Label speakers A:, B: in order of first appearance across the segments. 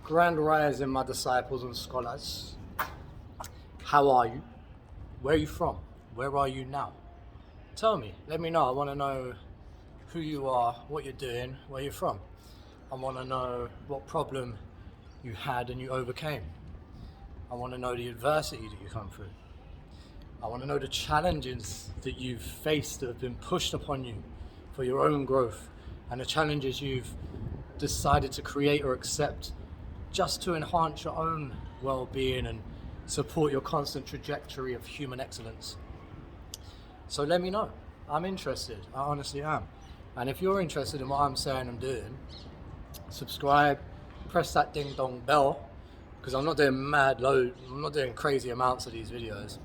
A: Grand Rising, my disciples and scholars. How are you? Where are you from? Where are you now? Tell me, let me know. I want to know who you are, what you're doing, where you're from. I want to know what problem you had and you overcame. I want to know the adversity that you come through. I want to know the challenges that you've faced that have been pushed upon you for your own growth, and the challenges you've decided to create or accept just to enhance your own well-being and support your constant trajectory of human excellence. So let me know. I'm interested. I honestly am. And if you're interested in what I'm saying and doing, subscribe, press that ding dong bell, because I'm not doing I'm not doing crazy amounts of these videos.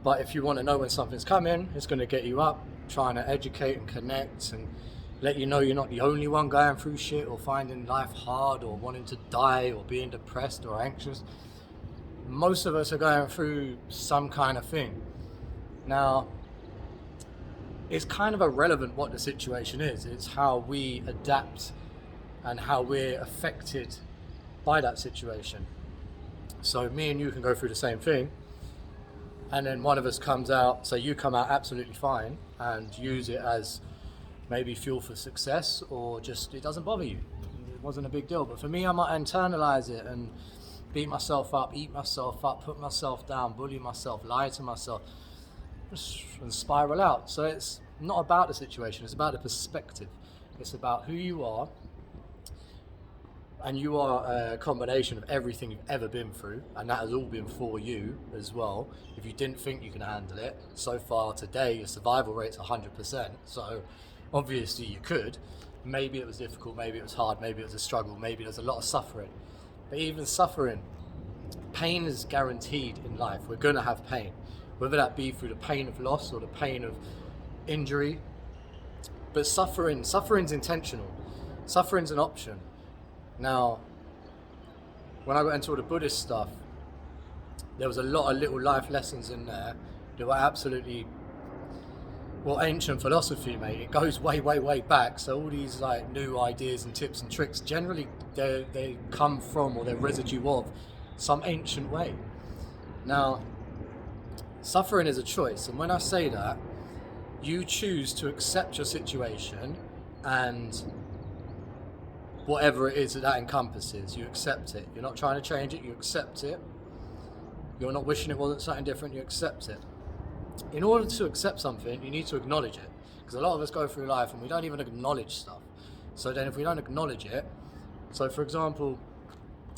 A: But if you want to know when something's coming, it's going to get you up, trying to educate and connect and let you know you're not the only one going through shit or finding life hard or wanting to die or being depressed or anxious. Most of us are going through some kind of thing. Now, it's kind of irrelevant what the situation is. It's how we adapt and how we're affected by that situation. So me and you can go through the same thing, and then one of us comes out, so you come out absolutely fine and use it as maybe fuel for success, or just it doesn't bother you. It wasn't a big deal. But for me, I might internalize it and beat myself up, eat myself up, put myself down, bully myself, lie to myself, and spiral out. So it's not about the situation, it's about the perspective. It's about who you are, and you are a combination of everything you've ever been through, and that has all been for you as well. If you didn't think you can handle it, so far today your survival rate's 100%, so obviously you could. Maybe it was difficult, maybe it was hard, maybe it was a struggle, maybe there's a lot of suffering. But even suffering, pain is guaranteed in life. We're going to have pain, whether that be through the pain of loss or the pain of injury. But suffering's intentional. Suffering's an option. Now, when I got into all the Buddhist stuff, there was a lot of little life lessons in there that were absolutely, well, ancient philosophy, mate. It goes way, way, way back. So all these like new ideas and tips and tricks, generally they come from, or they're residue of, some ancient way. Now, suffering is a choice, and when I say that, you choose to accept your situation and whatever it is that encompasses, you accept it. You're not trying to change it, you accept it. You're not wishing it wasn't something different, you accept it. In order to accept something, you need to acknowledge it, because a lot of us go through life and we don't even acknowledge stuff. So then if we don't acknowledge it, so for example,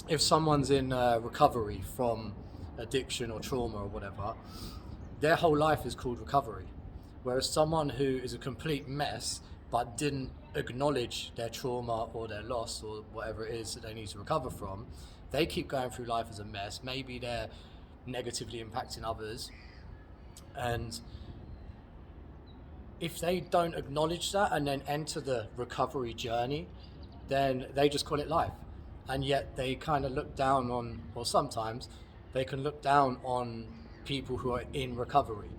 A: if someone's in recovery from addiction or trauma or whatever, their whole life is called recovery. Whereas someone who is a complete mess but didn't acknowledge their trauma or their loss or whatever it is that they need to recover from, they keep going through life as a mess. Maybe they're negatively impacting others, and if they don't acknowledge that and then enter the recovery journey, then they just call it life. And yet they kind of look down on, or sometimes they can look down on people who are in recovery.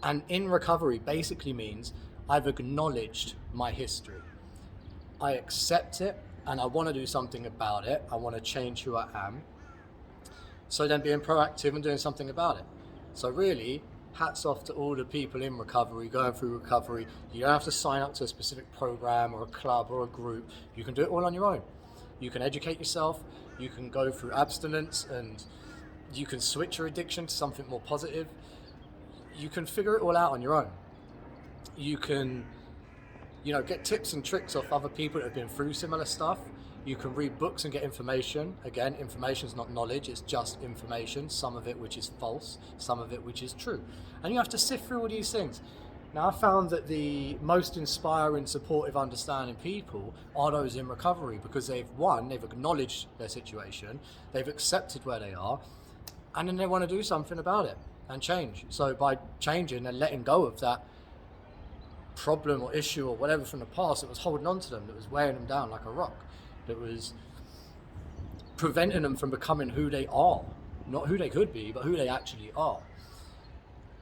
A: And in recovery basically means I've acknowledged my history. I accept it and I want to do something about it. I want to change who I am. So then being proactive and doing something about it. So really, hats off to all the people in recovery, going through recovery. You don't have to sign up to a specific program or a club or a group. You can do it all on your own. You can educate yourself. You can go through abstinence, and you can switch your addiction to something more positive. You can figure it all out on your own. You can, get tips and tricks off other people that have been through similar stuff. You can read books and get information. Again, information is not knowledge, it's just information. Some of it which is false, some of it which is true. And you have to sift through all these things. Now, I found that the most inspiring, supportive, understanding people are those in recovery, because they've acknowledged their situation, they've accepted where they are, and then they want to do something about it and change. So by changing and letting go of that problem or issue or whatever from the past that was holding on to them, that was weighing them down like a rock, that was preventing them from becoming who they are, not who they could be, but who they actually are.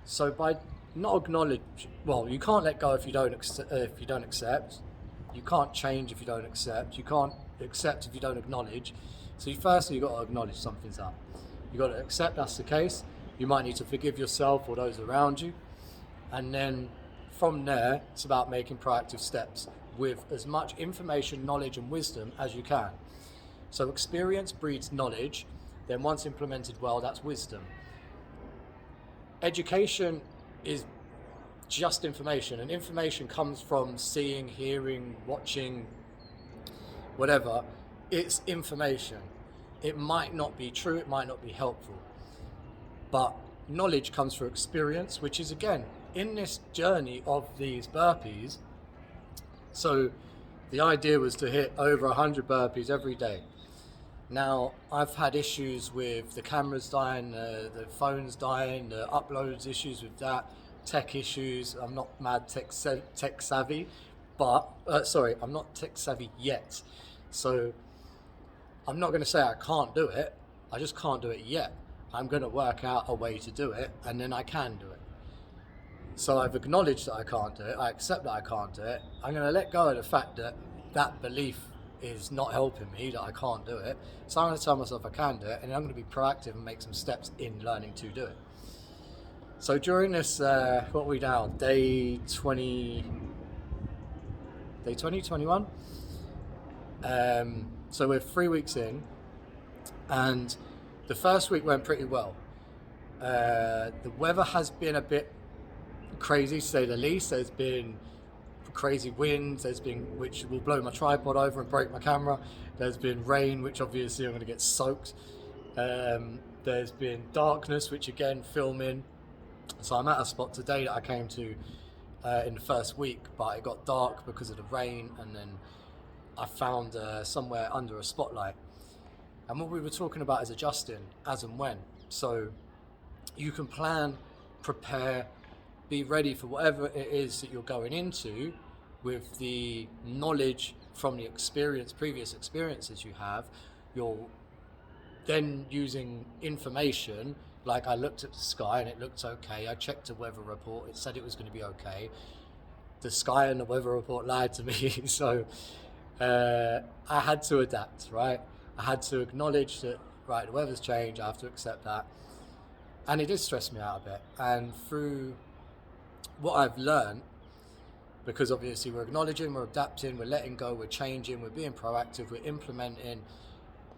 A: So by not acknowledge, well, you can't let go if you don't accept. you can't change if you don't accept. You can't accept if you don't acknowledge. So firstly, you've got to acknowledge something's up. You've got to accept that's the case. You might need to forgive yourself or those around you. And then from there, it's about making proactive steps with as much information, knowledge, and wisdom as you can. So experience breeds knowledge. Then once implemented well, that's wisdom. Education is just information, and information comes from seeing, hearing, watching, whatever. It's information. It might not be true, it might not be helpful, but knowledge comes through experience, which is, again, in this journey of these burpees. So the idea was to hit over 100 burpees every day. Now, I've had issues with the cameras dying, the phones dying, the uploads, issues with that, tech issues. I'm not mad tech savvy, but I'm not tech savvy yet. So I'm not going to say I can't do it. I just can't do it yet. I'm going to work out a way to do it, and then I can do it. So I've acknowledged that I can't do it. I accept that I can't do it. I'm going to let go of the fact that that belief is not helping me, that I can't do it. So I'm going to tell myself I can do it, and I'm going to be proactive and make some steps in learning to do it. So during this, what are we now? Day 21. So we're 3 weeks in, and the first week went pretty well. The weather has been a bit crazy, to say the least. There's been crazy winds, which will blow my tripod over and break my camera. There's been rain, which obviously I'm going to get soaked. There's been darkness, which again, filming. So I'm at a spot today that I came to in the first week, but it got dark because of the rain, and then I found somewhere under a spotlight. And what we were talking about is adjusting as and when. So you can plan, prepare, be ready for whatever it is that you're going into with the knowledge from the previous experiences you have. You're then using information, like I looked at the sky and it looked okay. I checked the weather report, it said it was going to be okay. The sky and the weather report lied to me. So I had to adapt, right? I had to acknowledge that, right, the weather's changed, I have to accept that. And it did stress me out a bit. And through what I've learned, because obviously we're acknowledging, we're adapting, we're letting go, we're changing, we're being proactive, we're implementing,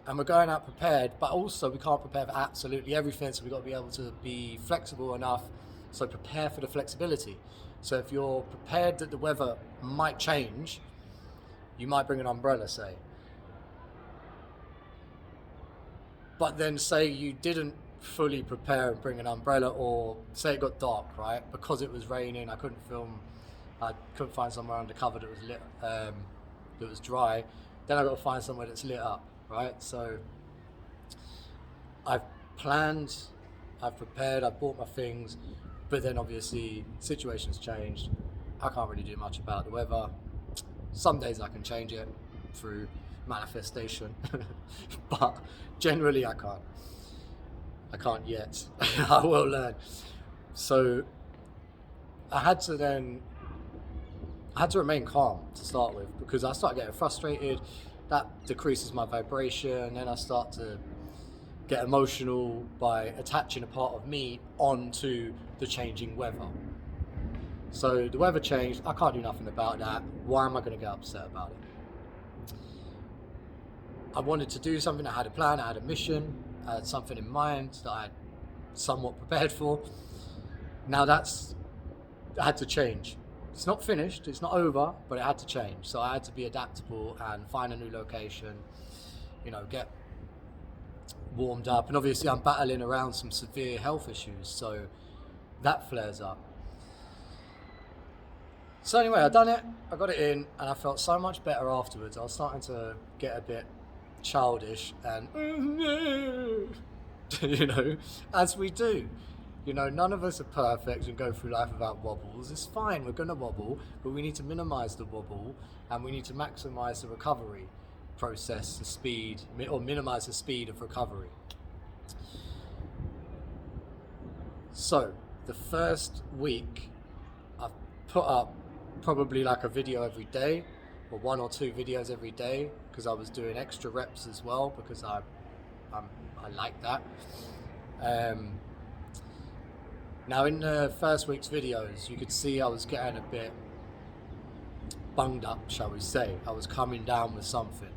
A: and we're going out prepared, but also we can't prepare for absolutely everything, so we've got to be able to be flexible enough, so prepare for the flexibility. So if you're prepared that the weather might change, you might bring an umbrella, say. But then say you didn't fully prepare and bring an umbrella, or say it got dark, right? Because it was raining, I couldn't film, I couldn't find somewhere under cover that was lit, that was dry. Then I got to find somewhere that's lit up, right? So I've planned, I've prepared, I've bought my things, but then obviously situations changed. I can't really do much about the weather. Some days I can change it through manifestation, but generally I can't. I can't yet. I will learn. So I had to remain calm to start with, because I start getting frustrated. That decreases my vibration. Then I start to get emotional by attaching a part of me onto the changing weather. So the weather changed. I can't do nothing about that. Why am I going to get upset about it? I wanted to do something. I had a plan. I had a mission. I had something in mind that I had somewhat prepared for. Now I had to change. It's not finished, it's not over, but it had to change. So I had to be adaptable and find a new location, get warmed up. And obviously I'm battling around some severe health issues, so that flares up. So anyway, I done it, I got it in, and I felt so much better afterwards. I was starting to get a bit childish and as we do. None of us are perfect and go through life without wobbles. It's fine, we're gonna wobble, but we need to minimize the wobble, and we need to maximize the recovery process, the speed, or minimize the speed of recovery. So the first week I've put up probably like a video every day, or 1 or 2 videos every day, because I was doing extra reps as well, because I like that. Now in the first week's videos, you could see I was getting a bit bunged up, shall we say. I was coming down with something.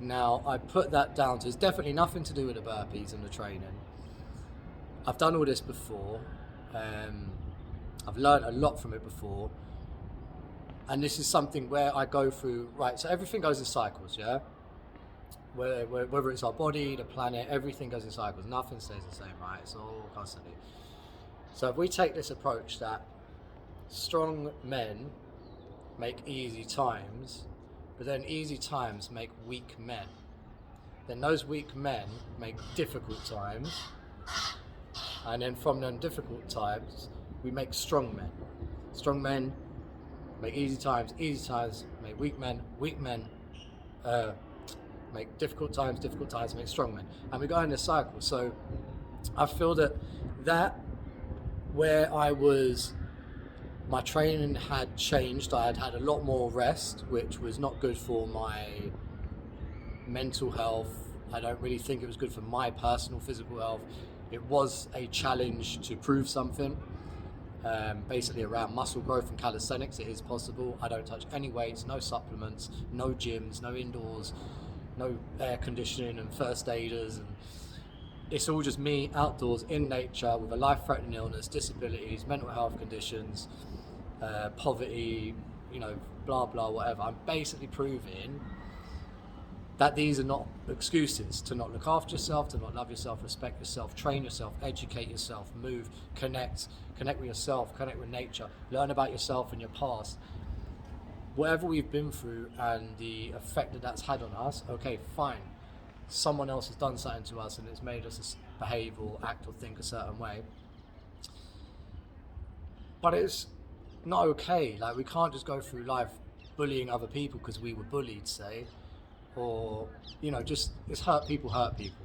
A: Now I put that down to, it's definitely nothing to do with the burpees and the training. I've done all this before. I've learned a lot from it before. And this is something where I go through, right, so everything goes in cycles, yeah? Whether it's our body, the planet, everything goes in cycles. Nothing stays the same, right? It's all constantly. So if we take this approach that strong men make easy times, but then easy times make weak men, then those weak men make difficult times, and then from them difficult times we make strong men. Strong men make easy times make weak men make difficult times make strong men, and we go in this cycle. So I feel that where my training had changed. I had had a lot more rest, which was not good for my mental health. I don't really think it was good for my personal physical health. It was a challenge to prove something, basically around muscle growth and calisthenics. It is possible. I don't touch any weights, no supplements, no gyms, no indoors, no air conditioning and first aiders, and it's all just me outdoors in nature with a life-threatening illness, disabilities, mental health conditions, poverty, blah blah whatever. I'm basically proving that these are not excuses to not look after yourself, to not love yourself, respect yourself, train yourself, educate yourself, move, connect with yourself, connect with nature, learn about yourself and your past. Whatever we've been through and the effect that that's had on us, okay, fine. Someone else has done something to us and it's made us behave or act or think a certain way. But it's not okay. Like, we can't just go through life bullying other people because we were bullied, say, or just, it's hurt people,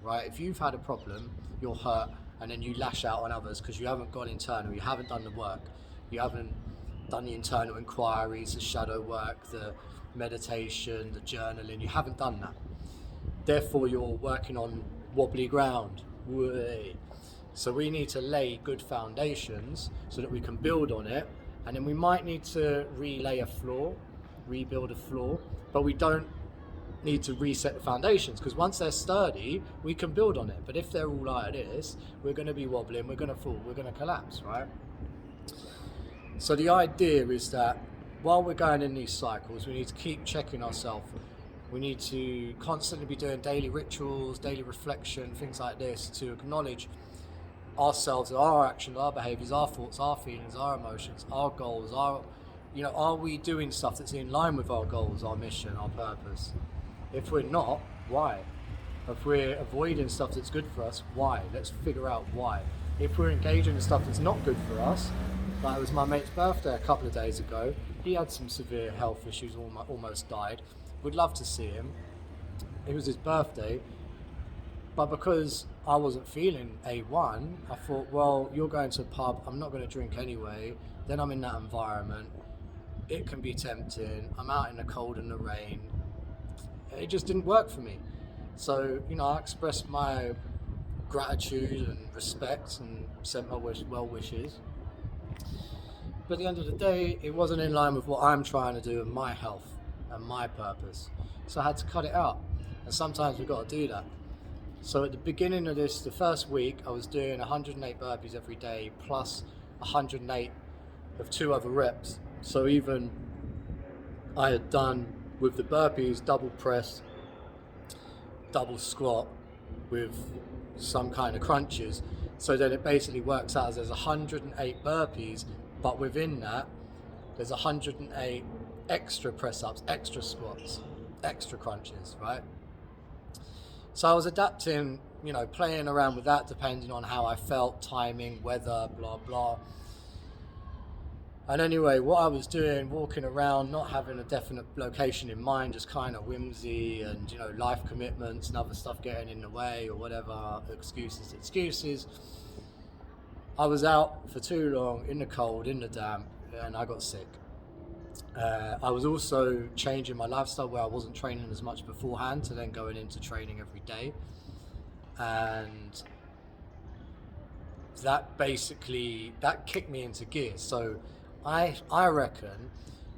A: right? If you've had a problem, you're hurt, and then you lash out on others because you haven't gone internal, you haven't done the work, you haven't done the internal inquiries, the shadow work, the meditation, the journaling, you haven't done that. Therefore you're working on wobbly ground. So we need to lay good foundations so that we can build on it, and then we might need to rebuild a floor, but we don't need to reset the foundations, because once they're sturdy we can build on it. But if they're all like this, we're going to be wobbling, we're going to fall, we're going to collapse, right? So the idea is that while we're going in these cycles, we need to keep checking ourselves. We need to constantly be doing daily rituals, daily reflection, things like this, to acknowledge ourselves, our actions, our behaviors, our thoughts, our feelings, our emotions, our goals, are we doing stuff that's in line with our goals, our mission, our purpose? If we're not, why? If we're avoiding stuff that's good for us, why? Let's figure out why. If we're engaging in stuff that's not good for us, like it was my mate's birthday a couple of days ago, he had some severe health issues, almost died. Would love to see him. It was his birthday, but because I wasn't feeling A1, I thought, well, you're going to a pub, I'm not going to drink anyway, then I'm in that environment, it can be tempting, I'm out in the cold and the rain. It just didn't work for me. So, I expressed my gratitude and respect and sent my well wishes. But at the end of the day, it wasn't in line with what I'm trying to do and my health and my purpose. So I had to cut it out. And sometimes we've got to do that. So at the beginning of the first week, I was doing 108 burpees every day, plus 108 of 2 other reps. So even I had done with the burpees, double press, double squat with some kind of crunches. So then it basically works out as there's 108 burpees, but within that, there's 108 extra press-ups, extra squats, extra crunches, right? So I was adapting, playing around with that depending on how I felt, timing, weather, blah, blah. And anyway, what I was doing, walking around, not having a definite location in mind, just kind of whimsy and, life commitments and other stuff getting in the way or whatever, excuses. I was out for too long, in the cold, in the damp, and I got sick. I was also changing my lifestyle where I wasn't training as much beforehand to then going into training every day. And that kicked me into gear. So I reckon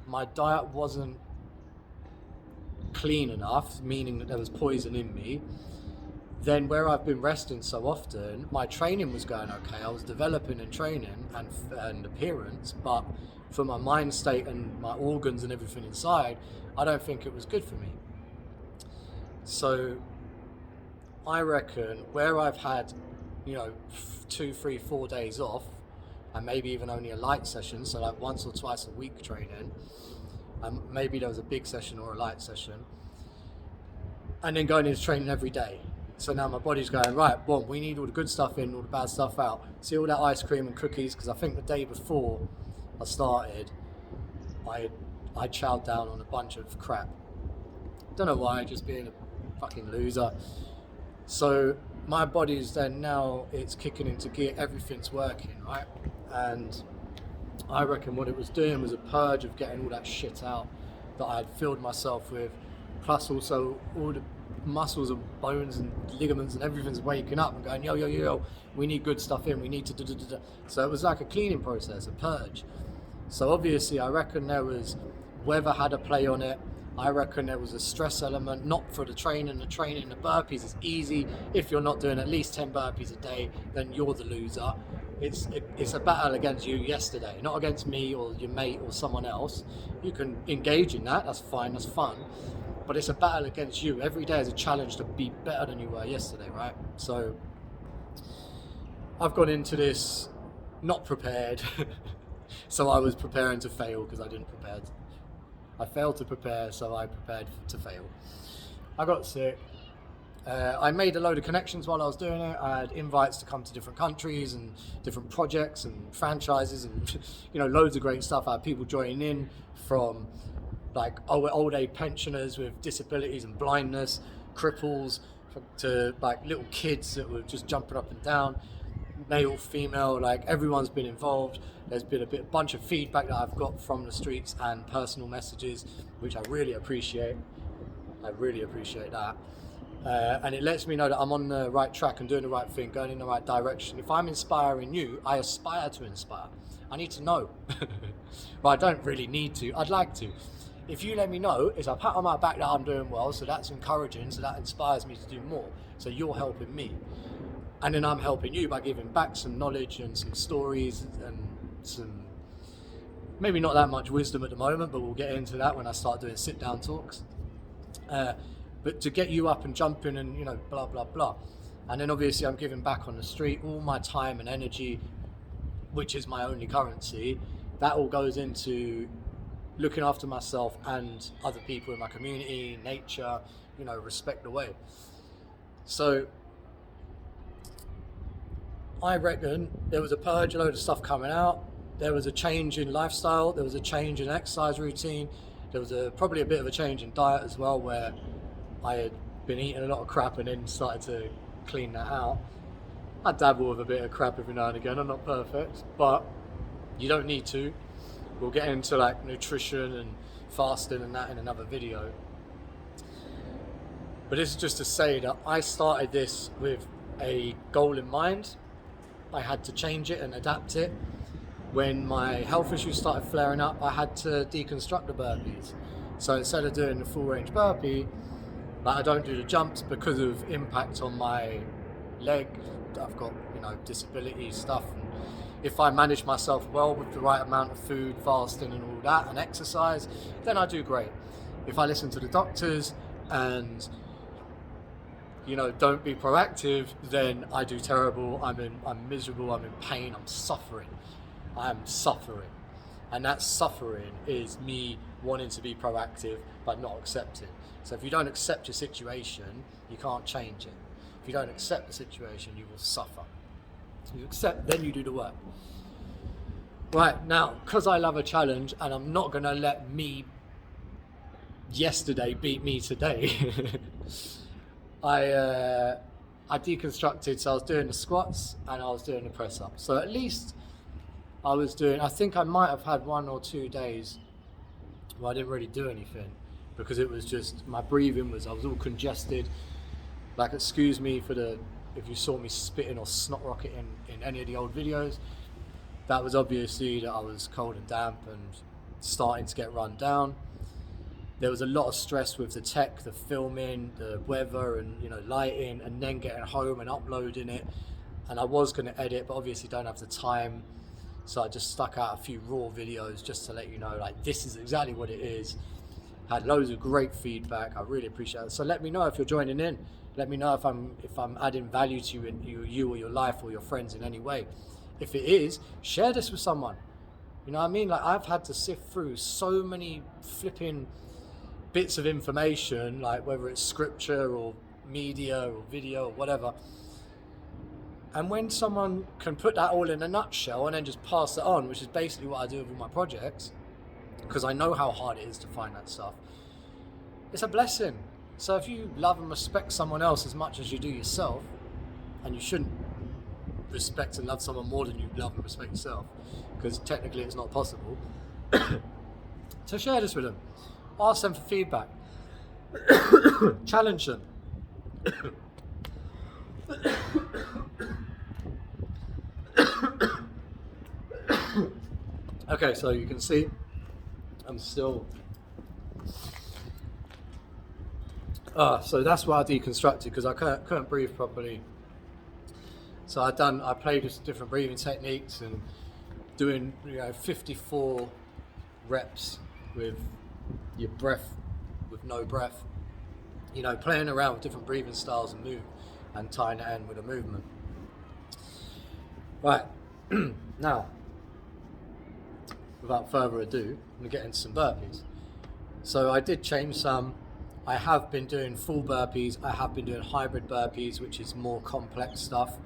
A: my diet wasn't clean enough, meaning that there was poison in me. Then where I've been resting so often, my training was going okay. I was developing in training and appearance, but for my mind state and my organs and everything inside, I don't think it was good for me. So I reckon where I've had, 2, 3, 4 days off, and maybe even only a light session, so like once or twice a week training, and maybe there was a big session or a light session, and then going into training every day. So now my body's going, right, well, we need all the good stuff in, all the bad stuff out. See all that ice cream and cookies, because I think the day before I started, I chowed down on a bunch of crap. Don't know why, just being a fucking loser. So my body's then now, it's kicking into gear, everything's working, right? And I reckon what it was doing was a purge of getting all that shit out that I had filled myself with, plus also all the muscles and bones and ligaments and everything's waking up and going, yo, we need good stuff in, we need to da. So it was like a cleaning process, a purge. So obviously I reckon there was weather had a play on it. I reckon there was a stress element, not for the training. The burpees is easy. If you're not doing at least 10 burpees a day, then you're the loser. It's a battle against you yesterday, not against me or your mate or someone else. You can engage in that, that's fine, that's fun. But it's a battle against you. Every day is a challenge to be better than you were yesterday, right? So I've gone into this not prepared. So I was preparing to fail because I didn't prepare. I failed to prepare, so I prepared to fail. I got sick. I made a load of connections while I was doing it. I had invites to come to different countries and different projects and franchises and loads of great stuff. I had people joining in from like old age pensioners with disabilities and blindness, cripples, to like little kids that were just jumping up and down, male, female, like everyone's been involved. There's been a bunch of feedback that I've got from the streets and personal messages, which I really appreciate. I really appreciate that. And it lets me know that I'm on the right track and doing the right thing, going in the right direction. If I'm inspiring you, I aspire to inspire. I need to know. But I don't really need to. I'd like to. If you let me know, it's a pat on my back that I'm doing well, so that's encouraging, so that inspires me to do more. So you're helping me. And then I'm helping you by giving back some knowledge and some stories and some, maybe not that much wisdom at the moment, but we'll get into that when I start doing sit-down talks. But to get you up and jumping and, blah, blah, blah. And then obviously I'm giving back on the street, all my time and energy, which is my only currency, that all goes into looking after myself and other people in my community, nature, respect the way. So I reckon there was a purge, a load of stuff coming out. There was a change in lifestyle. There was a change in exercise routine. There was probably a bit of a change in diet as well, where I had been eating a lot of crap and then started to clean that out. I dabble with a bit of crap every now and again. I'm not perfect, but you don't need to. We'll get into like nutrition and fasting and that in another video. But this is just to say that I started this with a goal in mind. I had to change it and adapt it. When my health issues started flaring up, I had to deconstruct the burpees. So instead of doing the full range burpee, I don't do the jumps because of impact on my leg. I've got, disability stuff. And if I manage myself well with the right amount of food, fasting and all that, and exercise, then I do great. If I listen to the doctors and don't be proactive, then I do terrible. I'm miserable, I'm in pain, I'm suffering. And that suffering is me wanting to be proactive but not accepting. So if you don't accept your situation, you can't change it. If you don't accept the situation, you will suffer. You accept, then you do the work. Right, now, because I love a challenge and I'm not going to let me yesterday beat me today, I deconstructed. So I was doing the squats and I was doing the press ups. So at least I think I might have had 1 or 2 days well, I didn't really do anything because it was just my breathing was, I was all congested. Like, excuse me for if you saw me spitting or snot rocketing in any of the old videos, that was obviously that I was cold and damp and starting to get run down. There was a lot of stress with the tech, the filming, the weather, and lighting, and then getting home and uploading it. And I was going to edit, but obviously don't have the time, so I just stuck out a few raw videos just to let you know, like, this is exactly what it is. Had loads of great feedback. I really appreciate it. So let me know if you're joining in. Let me know if I'm adding value to you or your life or your friends in any way. If it is, share this with someone. You know what I mean? Like, I've had to sift through so many flipping bits of information, like whether it's scripture or media or video or whatever. And when someone can put that all in a nutshell and then just pass it on, which is basically what I do with all my projects, because I know how hard it is to find that stuff, it's a blessing. So if you love and respect someone else as much as you do yourself, and you shouldn't respect and love someone more than you love and respect yourself, because technically it's not possible, so share this with them. Ask them for feedback. Challenge them. Okay, so you can see I'm still... so that's why I deconstructed, because I couldn't breathe properly. So I played with different breathing techniques and doing 54 reps with your breath, with no breath. Playing around with different breathing styles and tying it in with a movement. Right, now, without further ado, I'm going to get into some burpees. So I did change some. I have been doing full burpees. I have been doing hybrid burpees, which is more complex stuff.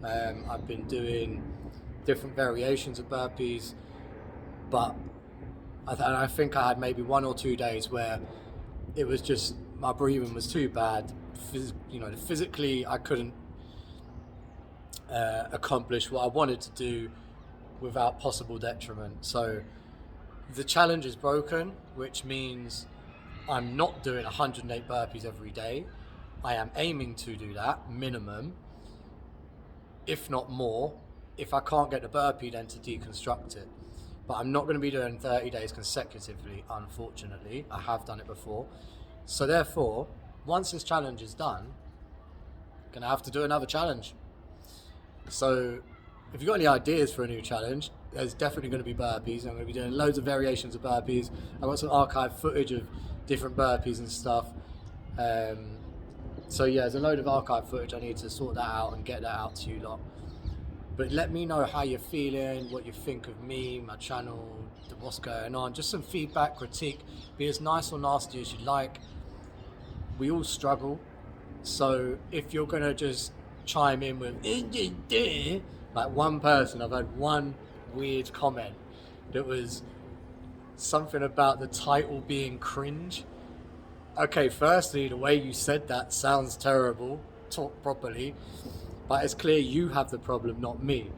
A: I've been doing different variations of burpees, but I think I had maybe 1 or 2 days where it was just, my breathing was too bad. Physically I couldn't accomplish what I wanted to do without possible detriment. So the challenge is broken, which means I'm not doing 108 burpees every day. I am aiming to do that minimum, if not more. If I can't get the burpee, then to deconstruct it. But I'm not going to be doing 30 days consecutively, unfortunately. I have done it before. So therefore, once this challenge is done, I'm going to have to do another challenge. So if you've got any ideas for a new challenge, there's definitely going to be burpees. I'm going to be doing loads of variations of burpees. I've got some archive footage of different burpees and stuff. So yeah, there's a load of archive footage. I need to sort that out and get that out to you lot. But let me know how you're feeling, what you think of me, my channel, what's going on. Just some feedback, critique. Be as nice or nasty as you like. We all struggle. So if you're going to just chime in with like one person, I've had one weird comment that was something about the title being cringe. Okay, firstly, the way you said that sounds terrible. Talk properly. But it's clear you have the problem, not me.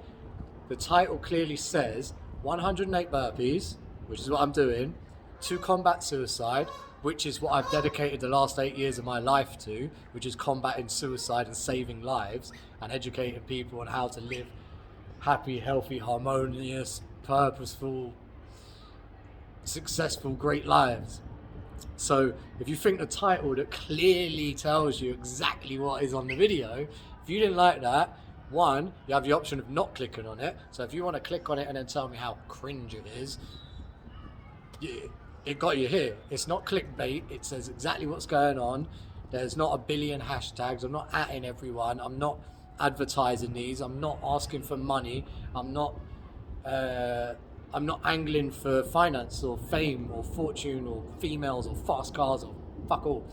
A: The title clearly says 108 burpees, which is what I'm doing, to combat suicide, which is what I've dedicated the last 8 years of my life to, which is combating suicide and saving lives and educating people on how to live happy, healthy, harmonious, purposeful, successful, great lives. So if you think the title that clearly tells you exactly what is on the video, if you didn't like that, one, you have the option of not clicking on it. So if you want to click on it and then tell me how cringe it is, it got you here. It's not clickbait. It says exactly what's going on. There's not a billion hashtags. I'm not atting everyone. I'm not advertising these. I'm not asking for money. I'm not angling for finance or fame or fortune or females or fast cars or fuck all.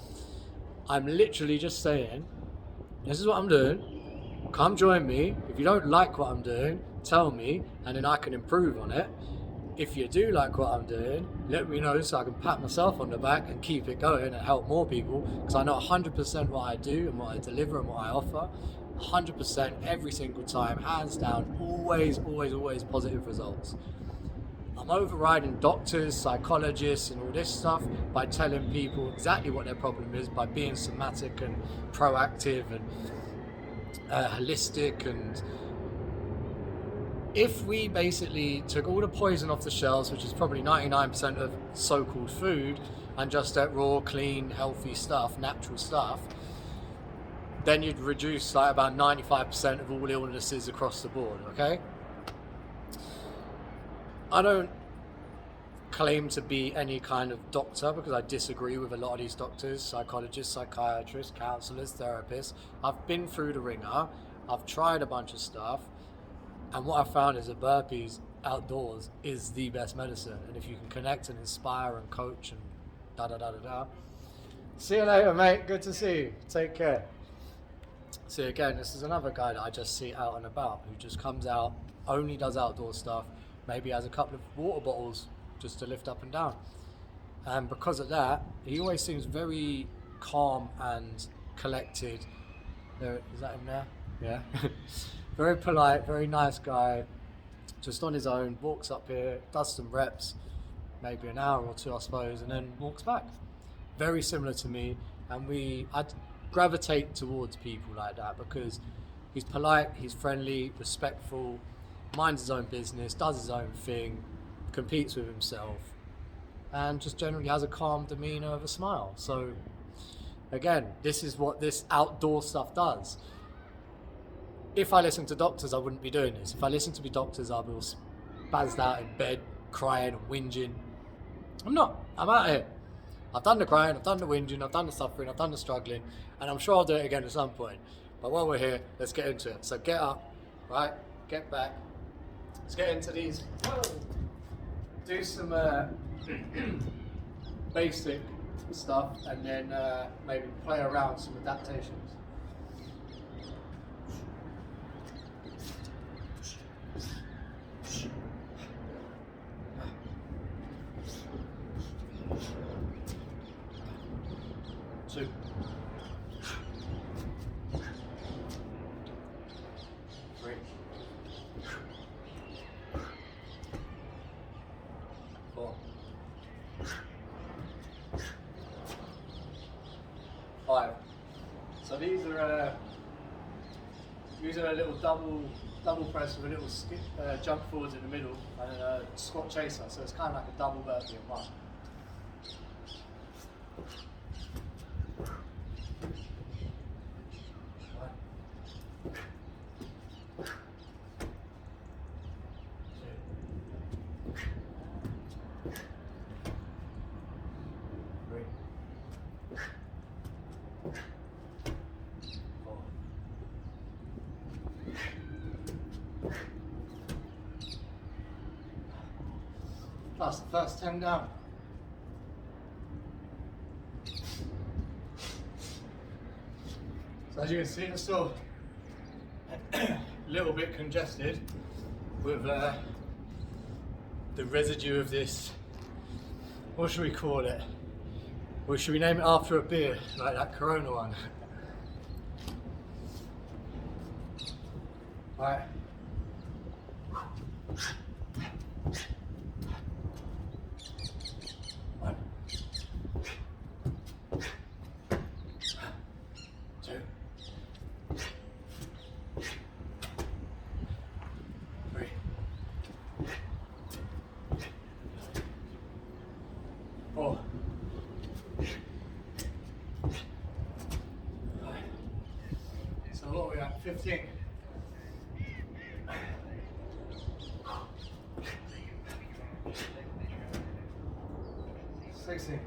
A: I'm literally just saying, this is what I'm doing. Come join me. If you don't like what I'm doing, tell me, and then I can improve on it. If you do like what I'm doing, let me know so I can pat myself on the back and keep it going and help more people, because I know 100% what I do and what I deliver and what I offer. 100% every single time, hands down, always positive results. I'm overriding doctors, psychologists, and all this stuff by telling people exactly what their problem is, by being somatic and proactive and holistic. And if we basically took all the poison off the shelves, which is probably 99% of so-called food, and just ate raw, clean, healthy stuff, natural stuff, then you'd reduce like about 95% of all illnesses across the board, okay? I don't claim to be any kind of doctor because I disagree with a lot of these doctors, psychologists, psychiatrists, counselors, therapists. I've been through the ringer, I've tried a bunch of stuff, and what I found is that burpees outdoors is the best medicine. And if you can connect and inspire and coach and da-da-da-da-da. See you later, mate. Good to see you. Take care. See, again, this is another guy that I just see out and about who just comes out, only does outdoor stuff, maybe has a couple of water bottles just to lift up and down. And because of that, he always seems very calm and collected. There, is that him there? Yeah. Very polite, very nice guy, just on his own, walks up here, does some reps, maybe an hour or two, I suppose, and then walks back. Very similar to me, and I gravitate towards people like that because he's polite, he's friendly, respectful, minds his own business, does his own thing, competes with himself, and just generally has a calm demeanor of a smile. So again, this is what this outdoor stuff does. If I listened to doctors, I wouldn't be doing this. If I listened to doctors, I'd be all spazzed out in bed, crying and whinging. I'm not. I'm out here. I've done the crying, I've done the whinging, I've done the suffering, I've done the struggling, and I'm sure I'll do it again at some point. But while we're here, let's get into it. So get up, right? Get back. Let's get into these. Do some basic stuff, and then maybe play around some adaptations. Two. Three. Four. Five. So these are using a little double press with a little skip, jump forwards in the middle and a squat chaser. So it's kind of like a double burpee in one. Plus the first 10 down. So as you can see, it's still a little bit congested with the residue of this, what should we call it? Or should we name it after a beer, like that Corona one? Right. One. Two. Three. Four. Five. So what are we at? 15. 16.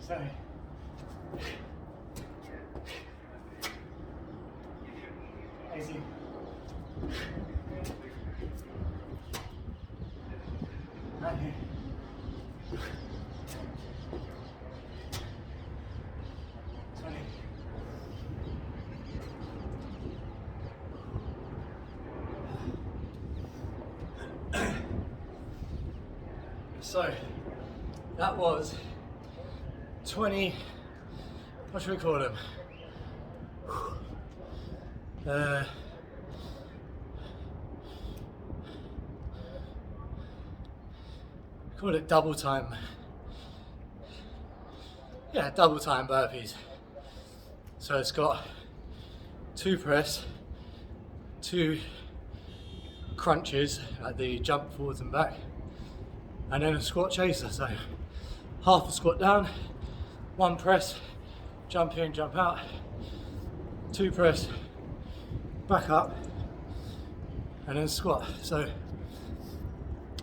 A: 17. 18. 19. 20. So that was 20, what should we call them? call it double time. Yeah, double time burpees. So it's got 2 press, 2 crunches, like the jump forwards and back, and then a squat chaser. So half a squat down, 1 press, jump in, jump out, 2 press, back up, and then squat. So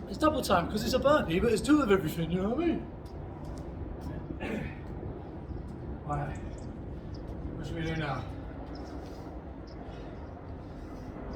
A: it's double time because it's a burpee, but it's 2 of everything, you know what I mean? Right, what should we do now?